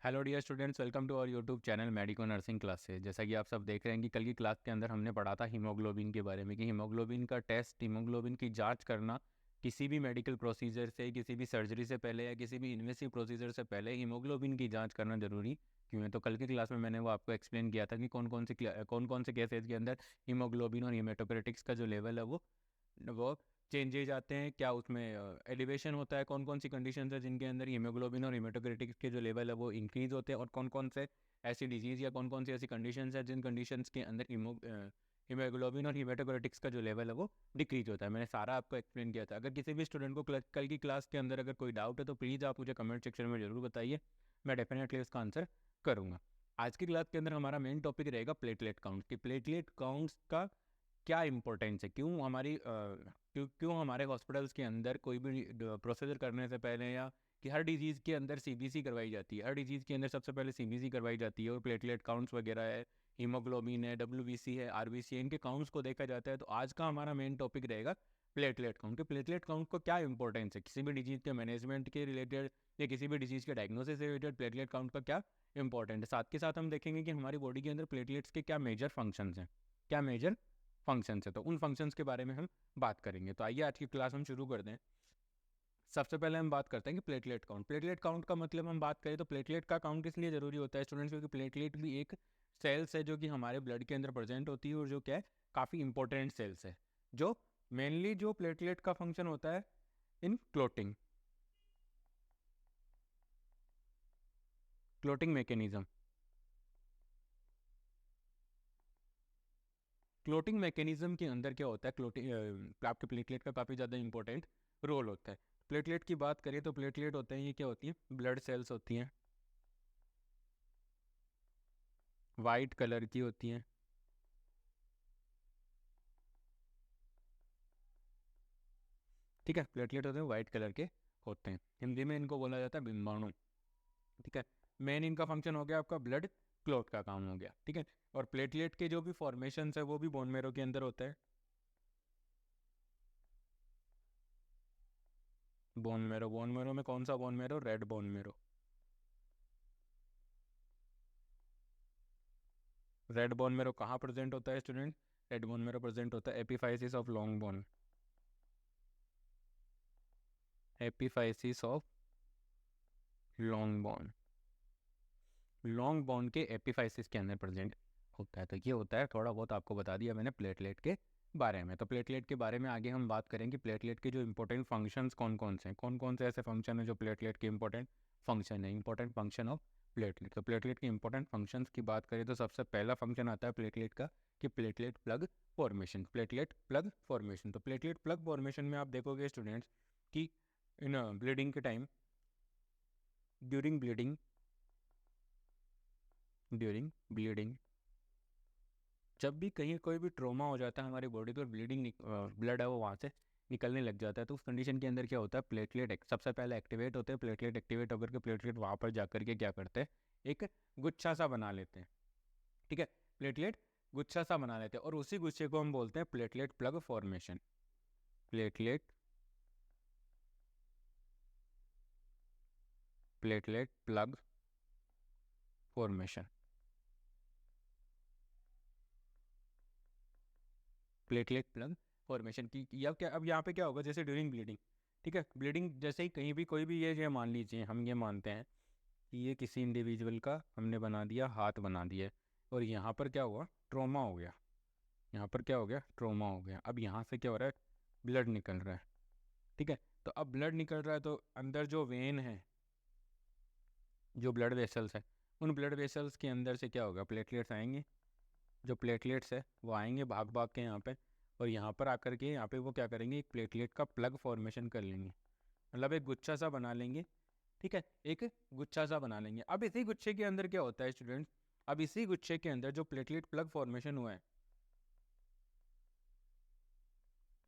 Hello dear students, welcome to our YouTube channel medico nursing classes. जैसा कि आप सब देख रहे हैं कि कल की क्लास के अंदर हमने पढ़ा था हीमोग्लोबिन के बारे में कि हीमोग्लोबिन का टेस्ट, हीमोग्लोबिन की जांच करना किसी भी मेडिकल प्रोसीजर से, किसी भी सर्जरी से पहले या किसी भी इन्वेसिव प्रोसीजर से पहले हीमोग्लोबिन की जांच करना जरूरी क्यों है। तो कल की क्लास में मैंने वो आपको एक्सप्लेन किया था कि कौन कौन से केसेज के अंदर हीमोग्लोबिन और हीमेटोक्रेटिक्स का जो लेवल है वो चेंजेज आते हैं, क्या उसमें एलिवेशन होता है, कौन कौन सी कंडीशंस है जिनके अंदर हीमोग्लोबिन और हीमेटोक्रेटिक्स के जो लेवल है वो इंक्रीज होते हैं, और कौन कौन से ऐसी डिजीज़ या कौन कौन सी ऐसी कंडीशंस है जिन कंडीशंस के अंदर हीमोग्लोबिन और हीमेटोक्रेटिक्स का जो लेवल है वो डिक्रीज होता है। मैंने सारा आपको एक्सप्लेन किया था। अगर किसी भी स्टूडेंट को कल की क्लास के अंदर अगर कोई डाउट है तो प्लीज़ आप मुझे कमेंट सेक्शन में जरूर बताइए, मैं डेफिनेटली उसका आंसर करूँगा। आज की क्लास के अंदर हमारा मेन टॉपिक रहेगा प्लेटलेट काउंट कि प्लेटलेट काउंट्स का क्या इंपॉर्टेंस है, क्यों हमारे हॉस्पिटल्स के अंदर कोई भी प्रोसीजर करने से पहले या कि हर डिजीज़ के अंदर सीबीसी करवाई जाती है। हर डिजीज़ के अंदर सबसे पहले सीबीसी करवाई जाती है और प्लेटलेट काउंट्स वगैरह है, हीमोग्लोबिन है, डब्ल्यूबीसी है, आरबीसी है, इनके काउंट्स को देखा जाता है। तो आज का हमारा मेन टॉपिक रहेगा प्लेटलेट काउंट कि प्लेटलेट काउंट को क्या इंपॉर्टेंस है किसी भी डिजीज़ के मैनेजमेंट के रिलेटेड या किसी भी डिजीज़ के डायग्नोसिस से रिलेटेड प्लेटलेट काउंट का क्या इंपॉर्टेंट है। साथ के साथ हम देखेंगे कि हमारी बॉडी के अंदर प्लेटलेट्स के क्या मेजर फंक्शंस हैं, क्या मेजर फंक्शंस है, तो उन फंक्शंस के बारे में हम बात करेंगे। तो आइए आज की क्लास हम शुरू कर दें। सबसे पहले हम बात करते हैं कि प्लेटलेट काउंट। प्लेटलेट काउंट का मतलब हम बात करें तो प्लेटलेट का काउंट इसलिए ज़रूरी होता है स्टूडेंट्स, क्योंकि प्लेटलेट भी एक सेल्स है जो कि हमारे ब्लड के अंदर प्रेजेंट होती है और जो क्या है काफ़ी इंपॉर्टेंट सेल्स है। जो मेनली जो प्लेटलेट का फंक्शन होता है in clotting clotting mechanism. Clotting mechanism के अंदर क्या होता है, क्लोटिंग आपके प्लेटलेट का काफ़ी ज़्यादा इंपॉर्टेंट रोल होता है। प्लेटलेट की बात करें तो प्लेटलेट होते हैं, ये क्या होती है, ब्लड सेल्स होती हैं, वाइट कलर की होती हैं। ठीक है, प्लेटलेट होते हैं वाइट कलर के होते हैं, हिंदी में इनको बोला जाता है बिंबाणु। ठीक है, मेन इनका फंक्शन हो गया आपका ब्लड क्लॉट का काम हो गया। ठीक है, और प्लेटलेट के जो भी फॉर्मेशन है वो भी बोन मेरो के अंदर होता है। बोन मेरो में कौन सा bone marrow, red bone marrow. Red bone marrow कहाँ प्रेजेंट होता है student, red bone marrow present होता है epiphysis of long bone, epiphysis of long bone, long bone के एपिफाइसिस के अंदर प्रेजेंट होता है। तो ये होता है, थोड़ा बहुत आपको बता दिया मैंने प्लेटलेट के बारे में। तो प्लेटलेट के बारे में आगे हम बात करेंगे, प्लेटलेट के जो इंपॉर्टेंट फंक्शंस कौन कौन से हैं, कौन कौन से ऐसे फंक्शन है जो प्लेटलेट के इंपॉर्टेंट फंक्शन है, इंपॉर्टेंट फंक्शन ऑफ प्लेटलेट। तो प्लेटलेट के इंपॉर्टेंट फंक्शंस की बात करें तो सबसे पहला फंक्शन आता है प्लेटलेट का कि platelet plug formation, platelet plug formation. तो प्लेटलेट प्लग फॉर्मेशन में आप देखोगे स्टूडेंट्स कि इन ब्लीडिंग के time, during bleeding during bleeding जब भी कहीं कोई भी ट्रॉमा हो जाता है हमारी बॉडी पर, ब्लीडिंग ब्लड है वो वहाँ से निकलने लग जाता है, तो उस कंडीशन के अंदर क्या होता है, प्लेटलेट सबसे पहले एक्टिवेट होते हैं। प्लेटलेट एक्टिवेट होकर के प्लेटलेट वहाँ पर जाकर के क्या करते हैं, एक गुच्छा सा बना लेते हैं। ठीक है, प्लेटलेट गुच्छा सा बना लेते हैं और उसी गुच्छे को हम बोलते हैं platelet plug formation. Platelet platelet plug formation, platelet plug formation की अब यहाँ पे क्या होगा, जैसे ड्यूरिंग ब्लीडिंग, ठीक है, ब्लीडिंग जैसे ही कहीं भी कोई भी ये मान लीजिए, हम ये मानते हैं कि ये किसी इंडिविजुअल का हमने बना दिया, हाथ बना दिया, और यहाँ पर क्या हुआ, ट्रॉमा हो गया, यहाँ पर क्या हो गया, ट्रॉमा हो गया। अब यहाँ से क्या हो रहा है, ब्लड निकल रहा है। ठीक है, तो अब ब्लड निकल रहा है तो अंदर जो वेन है, जो ब्लड वेसल्स है, उन ब्लड वेसल्स के अंदर से क्या होगा, प्लेटलेट्स आएंगे। जो प्लेटलेट्स है वो आएंगे भाग भाग के यहाँ पे, और यहाँ पर आकर के यहाँ पे वो क्या करेंगे, एक प्लेटलेट का प्लग फॉर्मेशन कर लेंगे, मतलब एक गुच्छा सा बना लेंगे। ठीक है, एक गुच्छा सा बना लेंगे। अब इसी गुच्छे के अंदर क्या होता है स्टूडेंट्स, अब इसी गुच्छे के अंदर जो प्लेटलेट प्लग फॉर्मेशन हुआ है,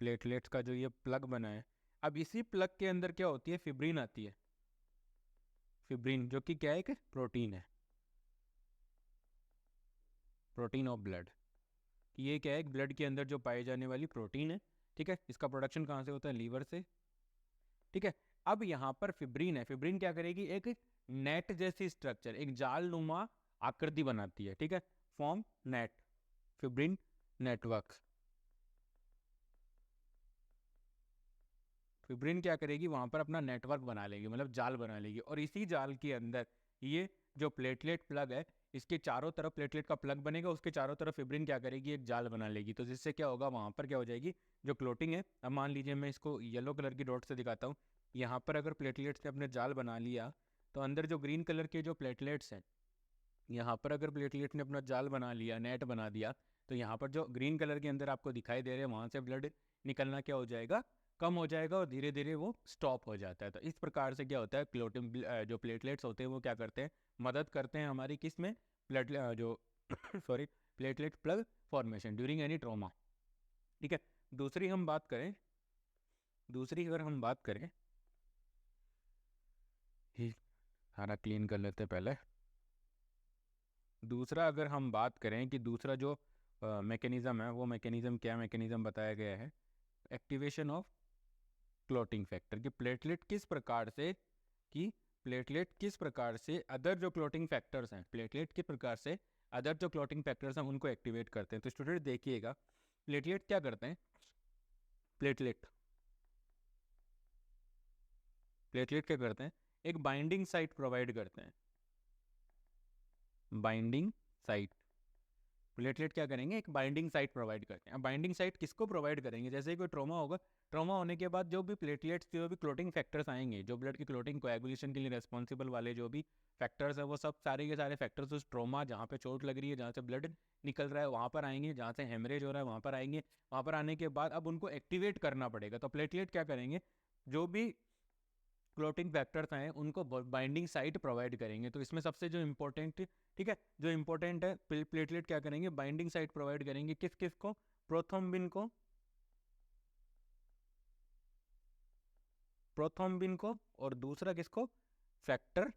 प्लेटलेट्स का जो ये प्लग बना है, अब इसी प्लग के अंदर क्या होती है, फिब्रिन आती है। फिब्रिन जो कि क्या है, एक प्रोटीन है, प्रोटीन ऑफ ब्लड। ये क्या है, ब्लड के अंदर जो पाए जाने वाली प्रोटीन है। ठीक है, इसका प्रोडक्शन कहाँ से होता है, लीवर से। ठीक है, अब यहाँ पर फिब्रिन है, फिब्रिन क्या करेगी, एक नेट जैसी स्ट्रक्चर, एक जाल नुमा आकृति बनाती है, ठीक है, form net, fibrin network. Fibrin क्या करेगी, वहां पर अपना नेटवर्क बना लेगी, मतलब जाल बना लेगी, और इसी जाल के अंदर ये जो प्लेटलेट प्लग है, इसके चारों तरफ प्लेटलेट का प्लग बनेगा, उसके चारों तरफ फिब्रिन क्या करेगी, एक जाल बना लेगी। तो जिससे क्या होगा, वहां पर क्या हो जाएगी, जो क्लोटिंग है, अब मान लीजिए मैं इसको येलो कलर की डॉट से दिखाता हूँ, यहाँ पर अगर प्लेटलेट्स ने अपने जाल बना लिया, तो अंदर जो ग्रीन कलर के जो प्लेटलेट्स हैं, यहाँ पर अगर प्लेटलेट ने अपना जाल बना लिया, नेट बना दिया, तो यहाँ पर जो ग्रीन कलर के अंदर आपको दिखाई दे रहे हैं, वहाँ से ब्लड निकलना क्या हो जाएगा, कम हो जाएगा, और धीरे धीरे वो स्टॉप हो जाता है। तो इस प्रकार से क्या होता है, क्लोटिंग जो प्लेटलेट्स होते हैं वो क्या करते हैं, मदद करते हैं हमारी किस में, प्लेट जो sorry platelet plug formation during any trauma, ठीक है। दूसरी हम बात करें, दूसरी अगर हम बात करें, सारा क्लीन कर लेते हैं पहले। दूसरा अगर हम बात करें कि दूसरा जो मैकेनिज़्म है, वो मैकेनिज़्म क्या मैकेनिज़्म बताया गया है, एक्टिवेशन ऑफ क्लोटिंग फैक्टर, कि प्लेटलेट किस प्रकार से, कि प्लेटलेट किस प्रकार से अदर जो क्लोटिंग फैक्टर्स हैं, प्लेटलेट किस प्रकार से अदर जो क्लोटिंग फैक्टर्स हैं उनको एक्टिवेट करते हैं। तो स्टूडेंट देखिएगा, प्लेटलेट क्या करते हैं, प्लेटलेट प्लेटलेट क्या करते हैं, एक बाइंडिंग साइट प्रोवाइड करते हैं, बाइंडिंग साइट, प्लेटलेट क्या करेंगे, एक बाइंडिंग साइट प्रोवाइड करते हैं। अब बाइंडिंग साइट किसको प्रोवाइड करेंगे, जैसे ही कोई ट्रॉमा होगा, ट्रॉमा होने के बाद जो भी प्लेटलेट्स, जो भी क्लोटिंग फैक्टर्स आएंगे, जो ब्लड की क्लोटिंग कोएगुलेशन के लिए रेस्पॉन्सिबल वाले जो भी फैक्टर्स हैं, वो सब सारे के सारे फैक्टर्स उस ट्रॉमा, जहाँ पे चोट लग रही है, जहाँ से ब्लड निकल रहा है, वहाँ पर आएंगे, जहाँ से हेमरेज हो रहा है वहाँ पर आएंगे। वहाँ पर आने के बाद अब उनको एक्टिवेट करना पड़ेगा। तो प्लेटलेट क्या करेंगे, जो भी क्लोटिंग फैक्टर्स हैं उनको बाइंडिंग साइट प्रोवाइड करेंगे। तो इसमें सबसे जो इम्पोर्टेंट, ठीक है, जो इम्पोर्टेंट है, प्लेटलेट क्या करेंगे, बाइंडिंग साइट प्रोवाइड करेंगे, किस किस को, प्रोथ्रोम्बिन को, प्रोथ्रोम्बिन को, और दूसरा किसको, फैक्टर,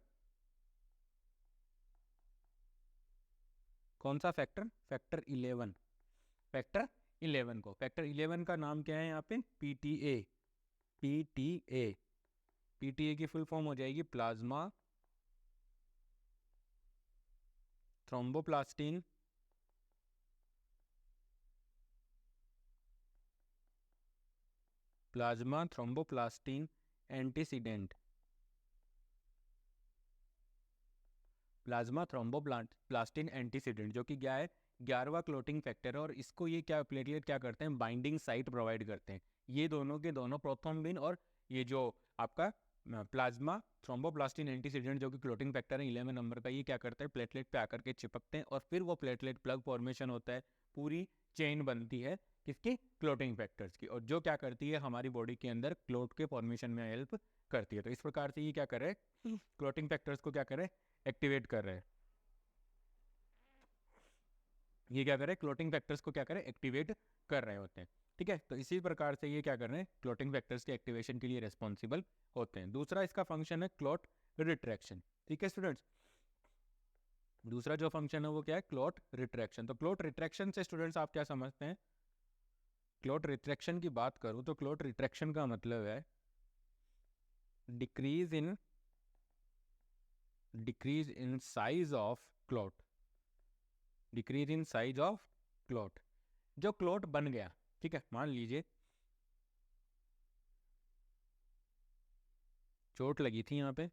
कौन सा फैक्टर, फैक्टर 11, फैक्टर 11 को, फैक्टर 11 का नाम क्या है यहाँ पे, पीटीए, पीटीए, पीटीए की फुल फॉर्म हो जाएगी plasma thromboplastin plasma thromboplastin antecedent, plasma thromboplastin antecedent, जो कि क्या है, 11वां क्लोटिंग फैक्टर है, और इसको ये क्या प्लेटलेट क्या करते हैं, बाइंडिंग साइट प्रोवाइड करते हैं। ये दोनों के दोनों, प्रोथ्रोम्बिन और ये जो आपका प्लाज्मा थ्रोम्बोप्लास्टिन एंटीसीडेंट, जो कि क्लोटिंग फैक्टर है 11 नंबर का, ये क्या करता है, प्लेटलेट पे आकर के चिपकते हैं, और फिर वो प्लेटलेट प्लग फॉर्मेशन होता है, पूरी चेन बनती है किसकी, क्लोटिंग फैक्टर्स की, और जो क्या करती है, हमारी बॉडी के अंदर क्लोट के फॉर्मेशन में हेल्प करती है। तो इस प्रकार से ये क्या कर रहे हैं, क्लोटिंग फैक्टर्स को क्या कर रहे हैं, एक्टिवेट कर रहे हैं। ये क्या कर रहे हैं, क्लोटिंग फैक्टर्स को क्या करें, एक्टिवेट कर रहे होते हैं, ठीक है। तो इसी प्रकार से ये क्या कर रहे हैं, क्लोटिंग फैक्टर्स के एक्टिवेशन के लिए रिस्पॉन्सिबल होते हैं। दूसरा इसका फंक्शन है क्लॉट रिट्रैक्शन, ठीक है स्टूडेंट्स। दूसरा जो फंक्शन है वो क्या है, क्लॉट रिट्रैक्शन। तो क्लॉट रिट्रैक्शन से स्टूडेंट्स आप क्या समझते हैं, क्लॉट रिट्रैक्शन की बात करूं तो क्लॉट रिट्रैक्शन का मतलब है decrease in size of clot, decrease in size of clot. जो क्लॉट बन गया, ठीक है, मान लीजिए चोट लगी थी यहाँ पे,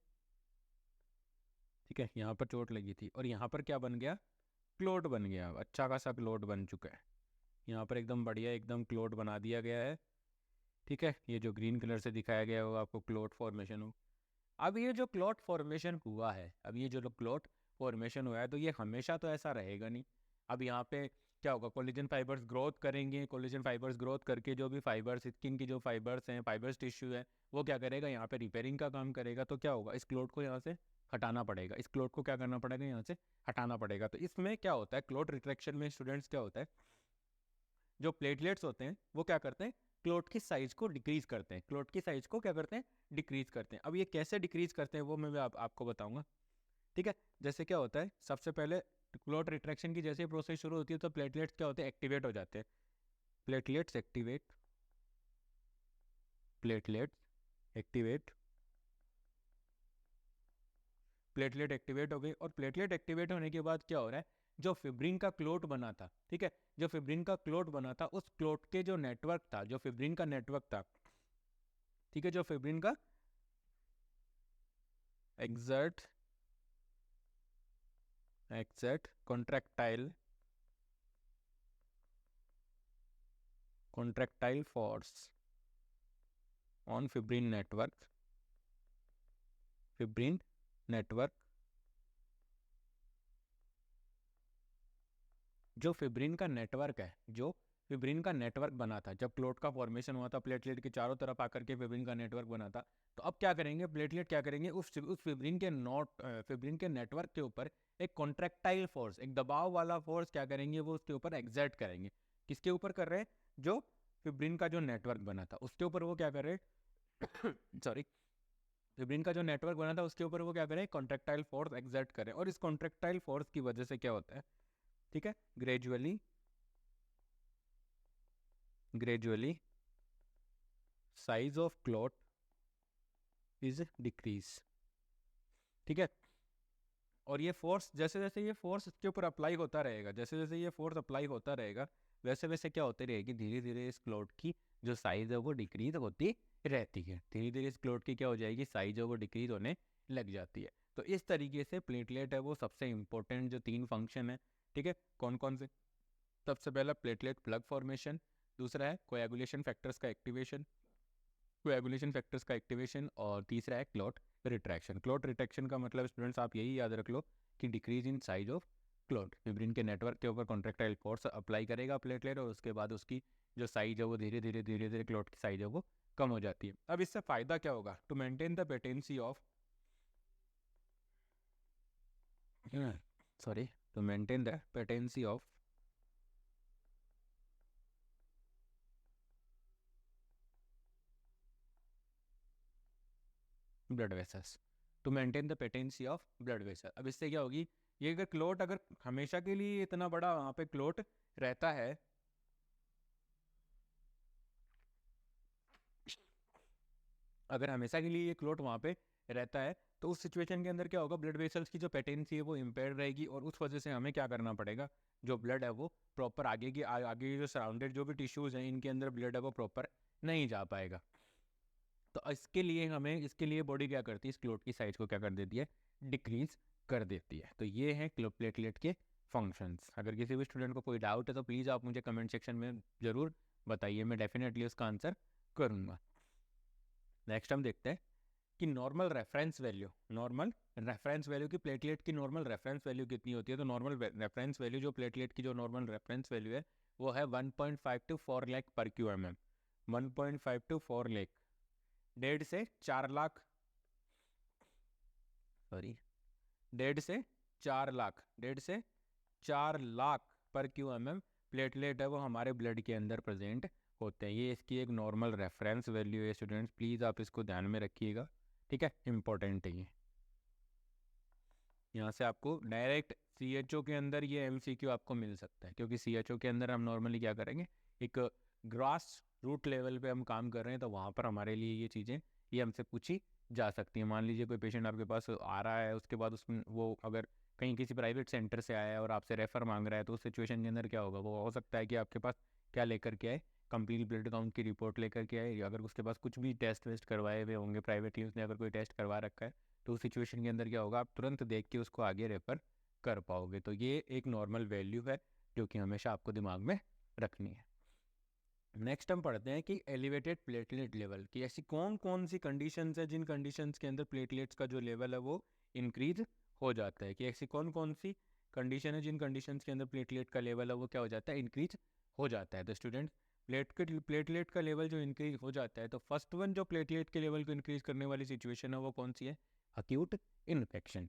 ठीक है, यहाँ पर चोट लगी थी, और यहाँ पर क्या बन गया, क्लॉट बन गया, अच्छा खासा क्लॉट बन चुका है, यहाँ पर एकदम बढ़िया एकदम क्लॉट बना दिया गया है, ठीक है। ये जो ग्रीन कलर से दिखाया गया होगा आपको, क्लॉट फॉर्मेशन हो। अब ये जो क्लॉट फॉर्मेशन हुआ है, अब ये जो क्लॉट फॉर्मेशन हुआ है, तो ये हमेशा तो ऐसा रहेगा नहीं। अब यहाँ पे क्या होगा, कोलेजन फाइबर्स ग्रोथ करेंगे, कोलेजन फाइबर्स ग्रोथ करके जो भी फाइबर्स, स्किन की जो फाइबर्स हैं, फाइबर्स टिश्यू है, वो क्या करेगा, यहाँ पे रिपेयरिंग का काम करेगा। तो क्या होगा, इस क्लॉट को यहाँ से हटाना पड़ेगा, इस क्लॉट को क्या करना पड़ेगा, यहाँ से हटाना पड़ेगा। तो इसमें क्या होता है, क्लॉट रिट्रैक्शन में स्टूडेंट्स क्या होता है, जो प्लेटलेट्स होते हैं वो क्या करते हैं, क्लॉट की साइज को डिक्रीज करते हैं, क्लॉट की साइज को क्या करते हैं, डिक्रीज करते हैं। अब ये कैसे डिक्रीज करते हैं वो मैं आपको बताऊंगा, ठीक है। जैसे क्या होता है, सबसे पहले क्लॉट रिट्रैक्शन की जैसे प्रोसेस शुरू होती है, तो प्लेटलेट्स क्या होते हैं, एक्टिवेट हो जाते हैं, platelets activate, platelets activate platelet activate हो गई, और प्लेटलेट एक्टिवेट होने के बाद क्या हो रहा है, जो फिब्रिन का क्लोट बना था, ठीक है, जो फिब्रिन का क्लोट बना था, उस क्लोट के जो नेटवर्क था, जो फिब्रिन का नेटवर्क था, ठीक है, जो फिब्रिन का exert contractile force on fibrin network, जो फिब्रिन का नेटवर्क है, जो फिब्रिन का नेटवर्क बना था, जब क्लोट का फॉर्मेशन हुआ था, प्लेटलेट के चारों तरफ आकर के फिब्रिन का नेटवर्क बना था, तो अब क्या करेंगे प्लेटलेट, क्या करेंगे, उस फिब्रिन के नेटवर्क के ऊपर एक कॉन्ट्रैक्टाइल फोर्स, एक दबाव वाला फोर्स क्या करेंगे, वो उसके ऊपर एक्सर्ट करेंगे। किसके ऊपर कर रहे हैं, जो फिब्रिन का जो नेटवर्क बना था उसके ऊपर वो क्या कर रहे हैं सॉरी, फिब्रिन का जो नेटवर्क बना था उसके ऊपर वो क्या करें, कॉन्ट्रैक्टाइल फोर्स एक्सर्ट करें, और इस कॉन्ट्रैक्टाइल फोर्स की वजह से क्या होता है, ठीक है, gradually size of clot is decrease, ठीक है, और ये फोर्स जैसे जैसे ये फोर्स इसके ऊपर अप्लाई होता रहेगा, जैसे जैसे ये फोर्स अप्लाई होता रहेगा, वैसे वैसे क्या होती रहेगी, धीरे धीरे इस क्लॉट की जो साइज है वो डिक्रीज होती रहती है, धीरे धीरे इस क्लॉट की क्या हो जाएगी, साइज है वो डिक्रीज होने लग जाती है। तो इस तरीके से प्लेटलेट है वो सबसे इंपॉर्टेंट जो 3 फंक्शन है, ठीक है, कौन कौन से, सबसे पहला प्लेटलेट प्लग फॉर्मेशन, दूसरा है कोएगुलेशन फैक्टर्स का एक्टिवेशन, और तीसरा है क्लॉट रिट्रैक्शन। क्लॉट रिट्रैक्शन का मतलब स्टूडेंट्स आप यही याद रख लो कि decrease in size of clot, fibrin के नेटवर्क के ऊपर कॉन्ट्रैक्टाइल फोर्स अप्लाई करेगा प्लेटलेट, और उसके बाद उसकी जो साइज है वो धीरे धीरे क्लॉट की साइज है वो कम हो जाती है। अब इससे फायदा क्या होगा, to maintain the patency of to maintain the patency of blood vessels, to maintain the patency of blood vessel. अब इससे क्या होगी, ये अगर क्लोट अगर हमेशा के लिए इतना बड़ा वहाँ पे क्लोट रहता है, अगर हमेशा के लिए ये क्लोट वहाँ पे रहता है, तो उस सिचुएशन के अंदर क्या होगा, ब्लड वेसल्स की जो पेटेंसी है वो इम्पेयर रहेगी, और उस वजह से हमें क्या करना पड़ेगा, जो ब्लड है वो प्रॉपर आगे जो सराउंडेड जो भी टिश्यूज हैं इनके अंदर ब्लड है वो प्रॉपर नहीं जा पाएगा। तो इसके लिए बॉडी क्या करती है, इस क्लोट की साइज को क्या कर देती है, डिक्रीज कर देती है। तो ये है प्लेटलेट के फंक्शंस। अगर किसी भी स्टूडेंट को कोई डाउट है तो प्लीज़ आप मुझे कमेंट सेक्शन में ज़रूर बताइए, मैं डेफिनेटली उसका आंसर करूँगा। नेक्स्ट हम देखते हैं कि नॉर्मल रेफरेंस वैल्यू की प्लेटलेट की नॉर्मल रेफरेंस वैल्यू कितनी होती है। तो नॉर्मल रेफरेंस वैल्यू जो प्लेटलेट की जो नॉर्मल रेफरेंस वैल्यू है वो है 1.5 टू 4 लाख पर Q M M, 1.5 to 4 lakh, 1.5 से 4 लाख, सॉरी 1.5 से 4 लाख, 1.5 से 4 लाख पर क्यू एम एम प्लेटलेट है वो हमारे ब्लड के अंदर प्रेजेंट होते हैं। ये इसकी एक नॉर्मल रेफरेंस वैल्यू है स्टूडेंट्स, प्लीज़ आप इसको ध्यान में रखिएगा, ठीक है, इंपॉर्टेंट है ये। यहाँ से आपको डायरेक्ट CHO के अंदर ये MCQ आपको मिल सकता है, क्योंकि CHO के अंदर हम नॉर्मली क्या करेंगे, एक ग्रास रूट लेवल पे हम काम कर रहे हैं, तो वहाँ पर हमारे लिए ये चीज़ें ये हमसे पूछी जा सकती हैं। मान लीजिए कोई पेशेंट आपके पास आ रहा है, उसके बाद उसमें वो अगर कहीं किसी प्राइवेट सेंटर से आया है और आपसे रेफ़र मांग रहा है, तो उस सिचुएशन के अंदर क्या होगा, वो हो सकता है कि आपके पास क्या लेकर के आए, कंप्लीट ब्लड काउंट की रिपोर्ट लेकर के आए, या अगर उसके पास कुछ भी टेस्ट वेस्ट करवाए हुए होंगे प्राइवेटली, उसने अगर कोई टेस्ट करवा रखा है, तो उस सिचुएशन के अंदर क्या होगा, आप तुरंत देख के उसको आगे रेफ़र कर पाओगे। तो ये एक नॉर्मल वैल्यू है जो कि हमेशा आपको दिमाग में रखनी है। नेक्स्ट हम पढ़ते हैं कि एलिवेटेड प्लेटलेट लेवल की ऐसी कौन कौन सी कंडीशंस है जिन कंडीशंस के अंदर प्लेटलेट्स का जो लेवल है वो इंक्रीज हो जाता है, कि ऐसी कौन कौन सी कंडीशन है जिन कंडीशंस के अंदर प्लेटलेट का लेवल है वो क्या हो जाता है, इंक्रीज हो जाता है। तो स्टूडेंट्स प्लेटलेट का लेवल जो इंक्रीज हो जाता है, तो फर्स्ट वन जो प्लेटलेट के लेवल को इंक्रीज करने वाली सिचुएशन है वो कौन सी है, अक्यूट इन्फेक्शन।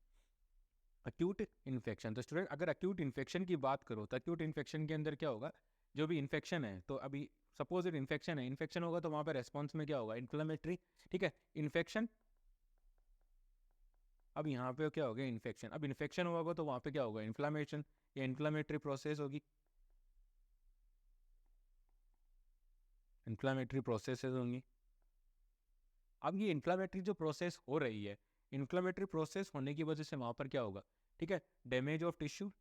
अक्यूट इन्फेक्शन, तो स्टूडेंट अगर अक्यूट इन्फेक्शन की बात करो तो अक्यूट इन्फेक्शन के अंदर क्या होगा, जो भी इन्फेक्शन है, तो अभी सपोज इन्फेक्शन है, इन्फेक्शन होगा तो वहाँ पर रेस्पॉन्स में क्या होगा, इन्फ्लेमेटरी, ठीक है, इन्फेक्शन। अब यहाँ पे क्या हो गया, इन्फेक्शन, अब इन्फेक्शन होगा तो वहाँ पे क्या होगा, इन्फ्लामेशन या इन्फ्लामेटरी प्रोसेस होगी, इन्फ्लामेटरी प्रोसेसेस होंगी। अब ये इन्फ्लामेटरी जो प्रोसेस हो रही है, इन्फ्लामेटरी प्रोसेस होने की वजह से वहाँ पर क्या होगा, ठीक है, damage of tissue,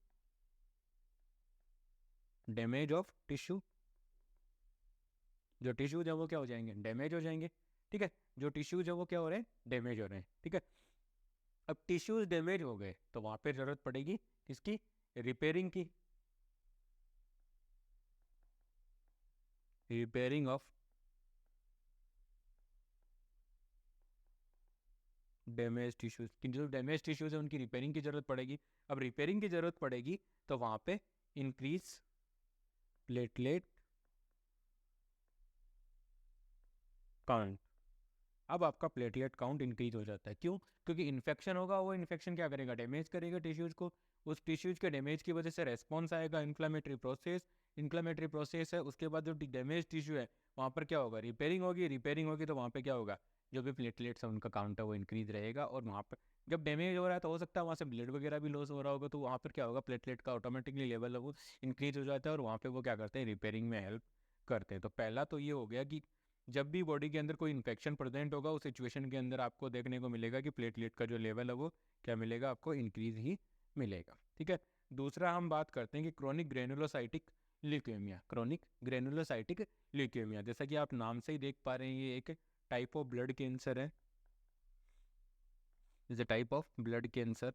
damage of tissue, जो टिश्यूज है वो क्या हो जाएंगे, डैमेज हो जाएंगे, ठीक है, जो टिश्यूज है वो क्या हो रहे हैं, डैमेज हो रहे हैं, ठीक है। अब टिश्यूज डैमेज हो गए तो वहाँ पे जरूरत पड़ेगी किसकी, रिपेयरिंग की, रिपेयरिंग ऑफ डैमेज टिश्यूज की, जो डैमेज टिश्यूज है उनकी रिपेयरिंग की जरूरत पड़ेगी। अब रिपेयरिंग की जरूरत पड़ेगी तो वहाँ पे इंक्रीज प्लेटलेट काउंट। अब आपका प्लेटलेट काउंट इंक्रीज हो जाता है, क्यों, क्योंकि इन्फेक्शन होगा, वो इन्फेक्शन क्या करेगा, डैमेज करेगा टिश्यूज को, उस टिश्यूज के डैमेज की वजह से रेस्पॉन्स आएगा, इन्फ्लामेटरी प्रोसेस, इन्फ्लामेटरी प्रोसेस है, उसके बाद जो डैमेज टिश्यू है वहाँ पर क्या होगा, रिपेयरिंग होगी, रिपेयरिंग होगी तो वहाँ पे क्या होगा, जो भी प्लेटलेट्स है उनका काउंट है वो इंक्रीज रहेगा, और वहाँ पर जब डैमेज हो रहा है तो हो सकता है वहाँ से ब्लड वगैरह भी लॉस हो रहा होगा, तो वहाँ पर क्या होगा, प्लेटलेट का ऑटोमेटिकली लेवल है वो इंक्रीज हो जाता है, और वहाँ पर वो क्या करते हैं, रिपेयरिंग में हेल्प करते हैं। तो पहला तो ये हो गया कि जब भी बॉडी के अंदर कोई इन्फेक्शन प्रेजेंट होगा उस सिचुएशन के अंदर आपको देखने को मिलेगा कि प्लेटलेट का जो लेवल है वो क्या मिलेगा, आपको इंक्रीज ही मिलेगा, ठीक है। दूसरा हम बात करते हैं कि क्रोनिक ग्रेनुलोसाइटिक ल्यूकेमिया, क्रोनिक ग्रेनुलोसाइटिक ल्यूकेमिया, जैसा कि आप नाम से ही देख पा रहे हैं ये एक टाइप ऑफ ब्लड कैंसर है, is a type of blood cancer,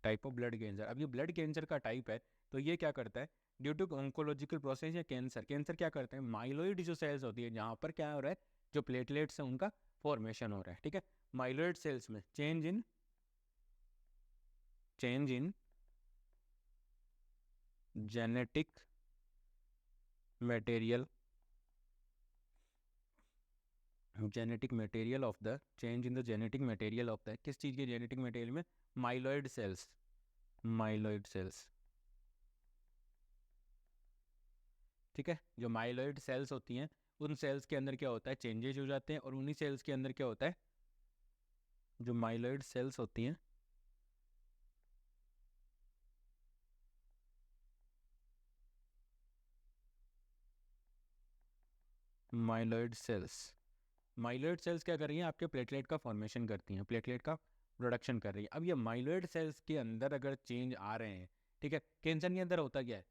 type of blood cancer. अब ये ब्लड कैंसर का टाइप है तो ये क्या करता है, ड्यू टू ऑन्कोलॉजिकल प्रोसेस या कैंसर, कैंसर क्या करते हैं, माइलोइड जो सेल्स होती है जहाँ पर क्या हो रहा है, जो प्लेटलेट्स हैं उनका फॉर्मेशन हो रहा है, ठीक है, माइलोइड सेल्स में change in genetic material, genetic material of the, change in the genetic material of the, किस चीज़ के जेनेटिक मटेरियल में, माइलोइड सेल्स, माइलोइड सेल्स, ठीक है, जो माइलोइड सेल्स होती हैं उन सेल्स के अंदर क्या होता है, चेंजेज हो जाते हैं, और उन्हीं सेल्स के अंदर क्या होता है, जो माइलोइड सेल्स होती हैं, माइलोइड सेल्स, माइलोइड सेल्स क्या कर रही हैं, आपके प्लेटलेट का फॉर्मेशन करती हैं, प्लेटलेट का प्रोडक्शन कर रही है। अब ये माइलोइड सेल्स के अंदर अगर चेंज आ रहे हैं, ठीक है, कैंसर के अंदर होता क्या है,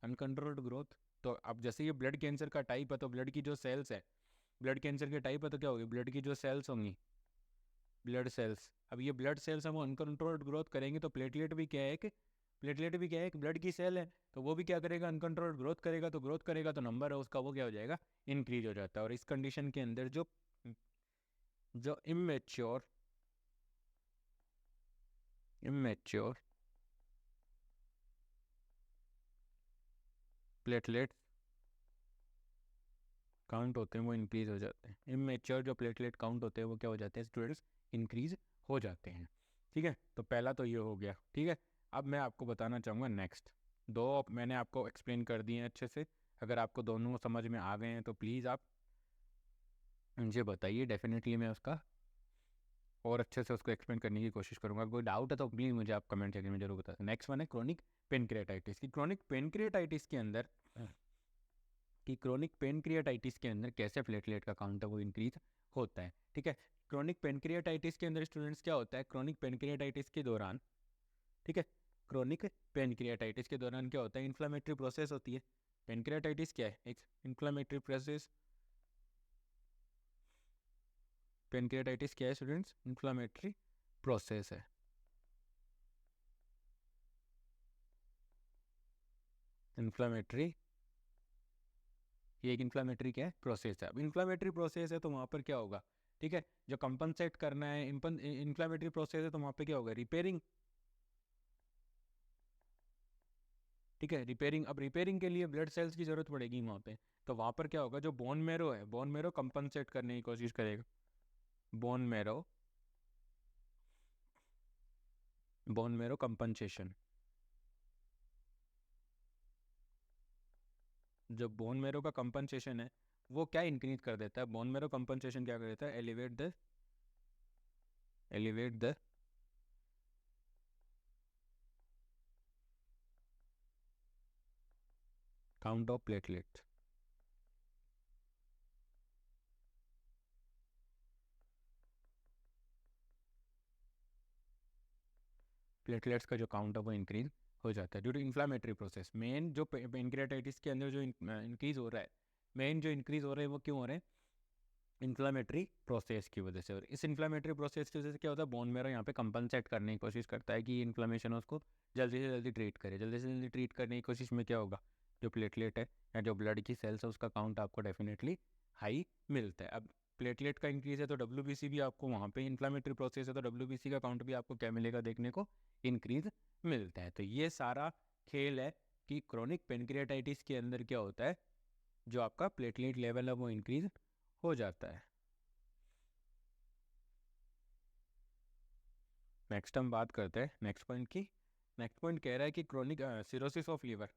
अनकंट्रोल्ड ग्रोथ। तो अब जैसे ये ब्लड कैंसर का टाइप है तो ब्लड की जो सेल्स है, ब्लड कैंसर के टाइप है तो क्या होगी, ब्लड की जो सेल्स होंगी, ब्लड सेल्स, अब ये ब्लड सेल्स हम अनकंट्रोल्ड ग्रोथ करेंगे तो प्लेटलेट भी क्या है, एक प्लेटलेट भी क्या है, एक ब्लड की सेल है, तो वो भी क्या करेगा, अनकंट्रोल्ड ग्रोथ करेगा तो नंबर है उसका वो क्या हो जाएगा, इंक्रीज हो जाता है। और इस कंडीशन के अंदर जो जो इमेच्योर इमेच्योर प्लेटलेट काउंट होते हैं वो इंक्रीज हो जाते हैं, इमेच्योर जो प्लेटलेट काउंट होते हैं वो क्या हो जाते हैं स्टूडेंट्स, इंक्रीज हो जाते हैं, ठीक है। तो पहला तो ये हो गया, ठीक है। अब मैं आपको बताना चाहूँगा नेक्स्ट दो, मैंने आपको एक्सप्लेन कर दिए हैं अच्छे से, अगर आपको दोनों समझ में आ गए हैं तो प्लीज़ आप मुझे बताइए, डेफिनेटली मैं उसका और अच्छे से उसको एक्सप्लेन करने की कोशिश करूँगा। कोई डाउट है तो प्लीज़ मुझे आप कमेंट सेक्शन में जरूर बताएं। नेक्स्ट वन है क्रोनिक पेनक्रियाटाइटिस की, क्रोनिक पेनक्रियाटाइटिस के अंदर कि क्रोनिक पेनक्रियाटाइटिस के अंदर कैसे प्लेटलेट का काउंट है वो इंक्रीज होता है, ठीक है। क्रोनिक पेनक्रियाटाइटिस के अंदर स्टूडेंट्स क्या होता है, क्रोनिक पेनक्रियाटाइटिस के दौरान, ठीक है, क्रोनिक पेनक्रियाटाइटिस के दौरान क्या होता है, इन्फ्लामेटरी प्रोसेस होती है। पेनक्रियाटाइटिस क्या है, एक इन्फ्लामेटरी प्रोसेस, पेनक्रियाटाइटिस क्या है स्टूडेंट्स, इन्फ्लामेटरी प्रोसेस है, इन्फ्लामेटरी, ये एक इन्फ्लामेटरी क्या है, प्रोसेस है। अब इन्फ्लामेटरी प्रोसेस है तो वहाँ पर क्या होगा, ठीक है, जो कंपनसेट करना है, इन्फ्लामेटरी प्रोसेस है तो वहाँ पे क्या होगा, रिपेयरिंग, ठीक है, रिपेयरिंग। अब रिपेयरिंग के लिए ब्लड सेल्स की जरूरत पड़ेगी वहाँ पे, तो वहाँ पर क्या होगा, जो बोन मेरो है, बोन मेरो कंपनसेट करने की कोशिश करेगा, bone marrow, bone marrow compensation, जो बोन मेरो का कंपनसेशन है वो क्या इंक्रीज कर देता है, बोन मेरो कंपनसेशन क्या कर देता है, elevate the count of platelet, platelets का जो काउंट है वो इंक्रीज हो जाता है due to inflammatory process. Main जो पेनक्रियाटाइटिस के अंदर जो इंक्रीज हो रहा है, मेन जो इंक्रीज हो रहा है वो क्यों हो रहा है? इन्फ्लामेटरी प्रोसेस की वजह से। और इस इन्फ्लामेटरी प्रोसेस की वजह से क्या होता है, बोन मेरो यहाँ पे कंपनसेट करने की कोशिश करता है कि इन्फ्लामेशन है उसको जल्दी से जल्दी ट्रीट करे। जल्दी से जल्दी ट्रीट करने की कोशिश में क्या होगा, जो प्लेटलेट है या जो ब्लड की सेल्स है उसका काउंट आपको डेफिनेटली हाई मिलता है। अब प्लेटलेट का इंक्रीज है तो WBC भी आपको, वहाँ पे इन्फ्लामेटरी प्रोसेस है तो WBC का काउंट भी आपको क्या मिलेगा देखने को, इंक्रीज मिलता है। तो ये सारा खेल है कि क्रोनिक पेनक्रियाटाइटिस के अंदर क्या होता है, जो आपका प्लेटलेट लेवल है वो इंक्रीज हो जाता है। नेक्स्ट हम बात करते हैं नेक्स्ट पॉइंट की। नेक्स्ट पॉइंट कह रहा है कि chronic cirrhosis of liver.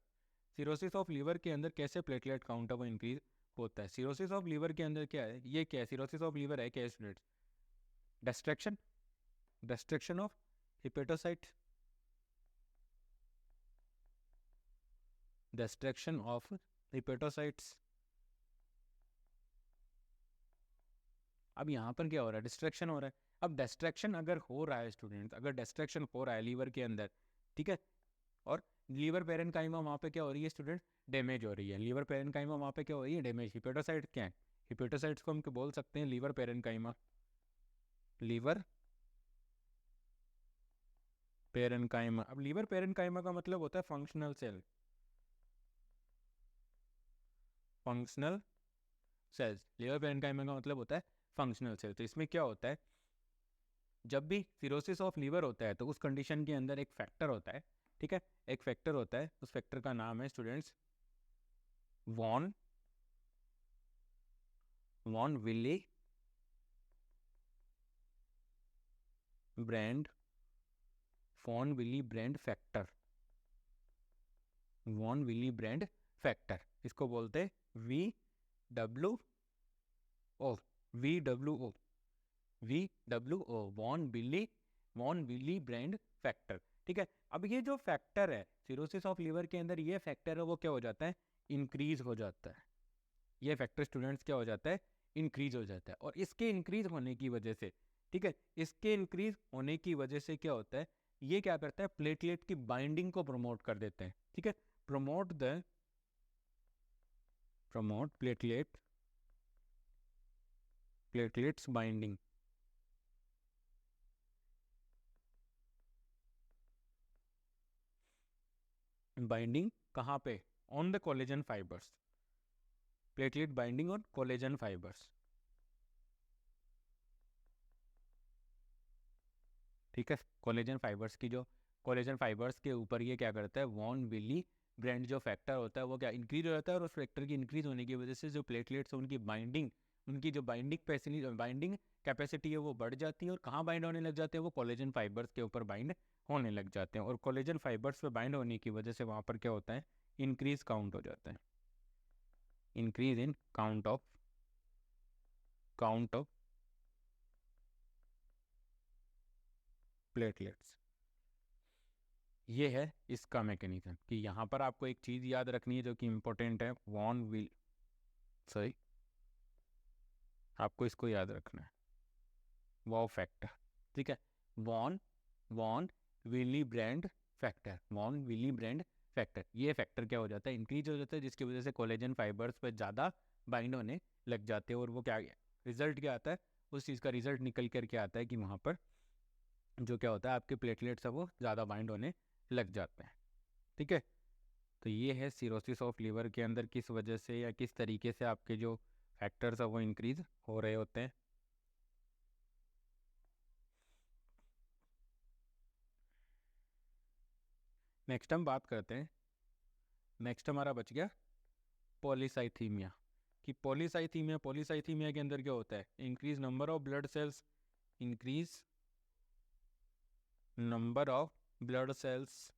Cirrhosis of liver के अंदर कैसे प्लेटलेट काउंट है वो इंक्रीज होता है। सिरोसिस ऑफ लीवर के अंदर क्या है, ये क्या है, सिरोसिस ऑफ लीवर है क्या students? Destruction of hepatocyte, destruction of hepatocytes. अब यहाँ पर क्या हो रहा है, डिस्ट्रक्शन हो रहा है। अब डिस्ट्रक्शन अगर हो रहा है स्टूडेंट्स, अगर डिस्ट्रक्शन हो रहा है लीवर के अंदर, ठीक है, और लीवर पेरेन्काइमा वहाँ पे क्या हो रही है स्टूडेंट, डैमेज हो रही है। लीवर पेरेन्काइमा वहाँ पे क्या हो रही है, डैमेज। हिपेटोसाइट क्या है, हिपेटोसाइट्स को हम बोल सकते हैं लीवर पेरेन्काइमा। लीवर पेरेन्काइमा, अब लीवर पेरेन्काइमा का मतलब होता है functional cell, functional cells. Liver parenchyma का मतलब होता है फंक्शनल सेल। तो इसमें क्या होता है, जब भी सिरोसिस ऑफ लीवर होता है तो उस कंडीशन के अंदर एक फैक्टर होता है, ठीक है, एक फैक्टर होता है, उस फैक्टर का नाम है students von von Willebrand von Willebrand factor, von Willebrand factor. इसको बोलते हैं VWO, VWO, VWO, von Willebrand factor, ठीक है। अब ये जो फैक्टर है सिरोसिस ऑफ लीवर के अंदर, ये फैक्टर है वो क्या हो जाता है, इंक्रीज हो जाता है। ये फैक्टर स्टूडेंट्स क्या हो जाता है, इंक्रीज हो जाता है। और इसके इंक्रीज होने की वजह से, ठीक है, इसके इंक्रीज होने की वजह से क्या होता है, ये क्या करता है, प्लेटलेट की बाइंडिंग को प्रमोट कर देते हैं, ठीक है। प्रमोट प्लेटलेट्स बाइंडिंग, बाइंडिंग कहाँ पे, on the collagen fibres, platelet binding on collagen fibres, ठीक है। कोलेजन फाइबर्स की जो, कोलेजन फाइबर्स के ऊपर ये क्या करता है, वॉन विली ब्रांड जो फैक्टर होता है वो क्या इंक्रीज हो जाता है। और उस फैक्टर की इंक्रीज होने की वजह से जो प्लेटलेट्स है उनकी बाइंडिंग, उनकी जो बाइंडिंग कैपेसिटी है वो बढ़ जाती है। और कहाँ बाइंड होने लग जाते हैं, वो कोलेजन फाइबर्स के ऊपर बाइंड होने लग जाते हैं। और कोलेजन फाइबर्स पे बाइंड होने की वजह से वहाँ पर क्या होता है, इंक्रीज काउंट हो जाता है, increase in count of platelets. ये है इसका मैकेनिज्म। कि यहाँ पर आपको एक चीज़ याद रखनी है जो कि इम्पोर्टेंट है, वॉन विल, सही, आपको इसको याद रखना है, वॉ फैक्टर, ठीक है। Von von Willebrand factor, von Willebrand factor, ये फैक्टर क्या हो जाता है, इंक्रीज हो जाता है, जिसकी वजह से कोलेजन फाइबर्स पर ज़्यादा बाइंड होने लग जाते हैं। और वो क्या रिजल्ट क्या आता है, उस चीज़ का रिजल्ट निकल कर क्या आता है कि वहाँ पर जो क्या होता है, आपके प्लेटलेट्स है वो ज़्यादा बाइंड होने लग जाते हैं, ठीक है। तो ये है सिरोसिस ऑफ लीवर के अंदर किस वजह से या किस तरीके से आपके जो फैक्टर्स है वो इंक्रीज हो रहे होते हैं। नेक्स्ट हम बात करते हैं, नेक्स्ट हमारा बच गया पॉलीसाइथीमिया। कि पॉलीसाइथीमिया के अंदर क्या होता है, increase number of blood cells, increase number of blood cells,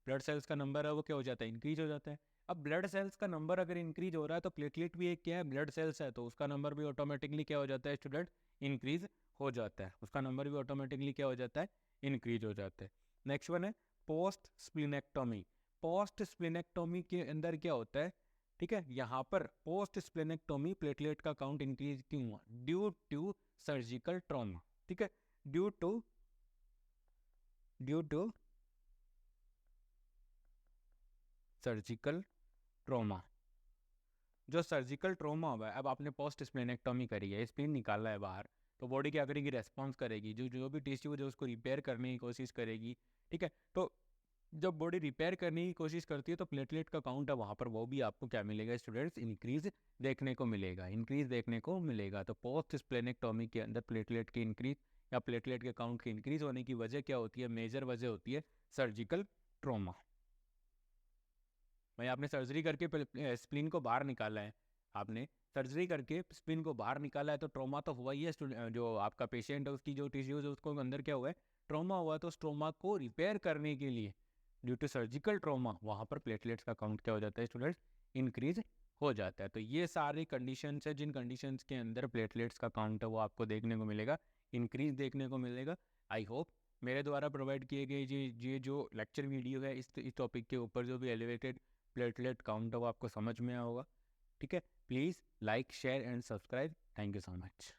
blood cells का नंबर है वो क्या हो जाता है, इंक्रीज हो जाता है। अब ब्लड सेल्स का नंबर अगर इंक्रीज हो रहा है तो प्लेटलेट भी एक क्या है, ब्लड सेल्स है, तो उसका नंबर भी ऑटोमेटिकली क्या हो जाता है स्टूडेंट, इंक्रीज हो जाता है, उसका नंबर भी ऑटोमेटिकली क्या हो जाता है, इंक्रीज हो जाता है। नेक्स्ट वन है पोस्ट स्प्लिनेक्टोमी। पोस्ट स्प्लिनेक्टोमी के अंदर क्या होता है, ठीक है, यहाँ पर पोस्ट स्प्लिनेक्टोमी प्लेटलेट का काउंट इंक्रीज क्यों हुआ, ड्यू टू सर्जिकल ट्रॉमा, ठीक है। Due to surgical trauma. जो सर्जिकल ट्रॉमा हुआ है, अब आपने पोस्ट स्प्लेनेक्टोमी करी है, स्प्लीन निकाला है बाहर, तो बॉडी क्या करेगी, रेस्पॉन्स करेगी, जो जो भी टिश्यू जो उसको रिपेयर करने की कोशिश करेगी, ठीक है। तो जब बॉडी रिपेयर करने की कोशिश करती है तो प्लेटलेट का काउंट है वहाँ पर वो भी आपको क्या मिलेगा स्टूडेंट्स, इंक्रीज देखने को मिलेगा, इंक्रीज देखने को मिलेगा। तो पोस्ट स्प्लेनेक्टोमी के अंदर प्लेटलेट की इंक्रीज या प्लेटलेट के काउंट की इंक्रीज होने की वजह क्या होती है, मेजर वजह होती है सर्जिकल ट्रॉमा। भाई आपने सर्जरी करके स्प्लीन को बाहर निकाला है, आपने सर्जरी करके स्प्लीन को बाहर निकाला है, तो ट्रॉमा तो हुआ ही है। जो आपका पेशेंट है उसकी जो टिश्यूज है उसको अंदर क्या हुआ है, ट्रॉमा हुआ है। तो उस ट्रॉमा को रिपेयर करने के लिए ड्यू टू सर्जिकल ट्रॉमा वहाँ पर प्लेटलेट्स का काउंट क्या हो जाता है स्टूडेंट्स, इंक्रीज हो जाता है। तो ये सारी कंडीशंस है जिन कंडीशंस के अंदर प्लेटलेट्स का काउंट है वो आपको देखने को मिलेगा, इंक्रीज देखने को मिलेगा। आई होप मेरे द्वारा प्रोवाइड किए गए ये जो लेक्चर वीडियो है इस टॉपिक के ऊपर जो भी एलिवेटेड प्लेटलेट काउंट है वो आपको समझ में आया होगा, ठीक है। Please like share and subscribe, thank you so much.